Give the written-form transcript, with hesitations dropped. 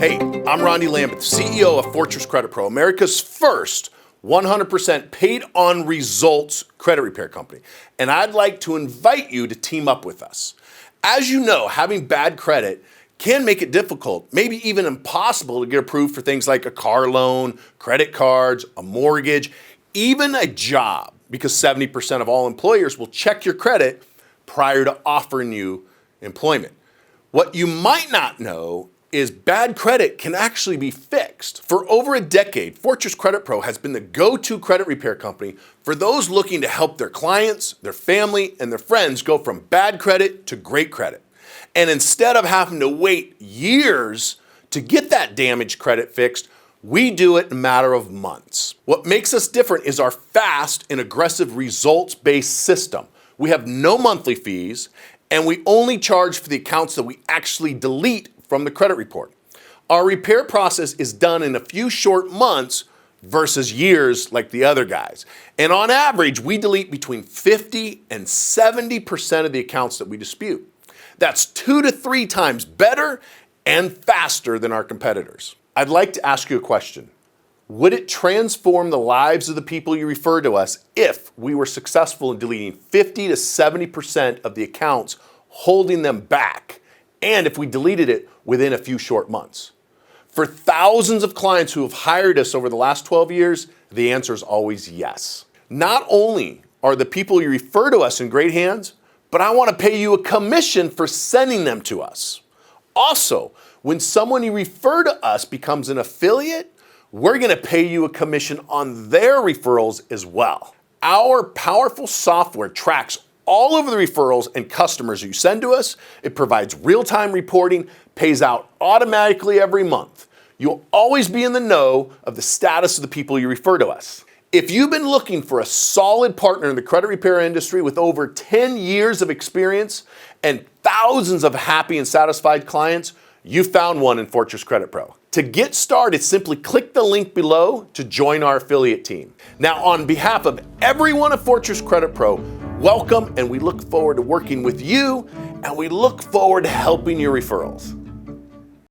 Hey, I'm Rondi, Lambeth, CEO of Fortress Credit Pro, America's first 100% paid on results credit repair company. And I'd like to invite you to team up with us. As you know, having bad credit can make it difficult, maybe even impossible to get approved for things like a car loan, credit cards, a mortgage, even a job, because 70% of all employers will check your credit prior to offering you employment. What you might not know is bad credit can actually be fixed. For over a decade, Fortress Credit Pro has been the go-to credit repair company for those looking to help their clients, their family, and their friends go from bad credit to great credit. And instead of having to wait years to get that damaged credit fixed, we do it in a matter of months. What makes us different is our fast and aggressive results-based system. We have no monthly fees, and we only charge for the accounts that we actually delete from the credit report. Our repair process is done in a few short months versus years like the other guys. And on average, we delete between 50 and 70% of the accounts that we dispute. That's 2 to 3 times better and faster than our competitors. I'd like to ask you a question. Would it transform the lives of the people you refer to us if we were successful in deleting 50 to 70% of the accounts holding them back, and if we deleted it within a few short months? For thousands of clients who have hired us over the last 12 years, the answer is always yes. Not only are the people you refer to us in great hands, but I want to pay you a commission for sending them to us. Also, when someone you refer to us becomes an affiliate, we're going to pay you a commission on their referrals as well. Our powerful software tracks all of the referrals and customers you send to us. It provides real-time reporting, pays out automatically every month. You'll always be in the know of the status of the people you refer to us. If you've been looking for a solid partner in the credit repair industry with over 10 years of experience and thousands of happy and satisfied clients, you found one in Fortress Credit Pro. To get started, simply click the link below to join our affiliate team. Now, on behalf of everyone at Fortress Credit Pro, welcome, and we look forward to working with you, and we look forward to helping your referrals.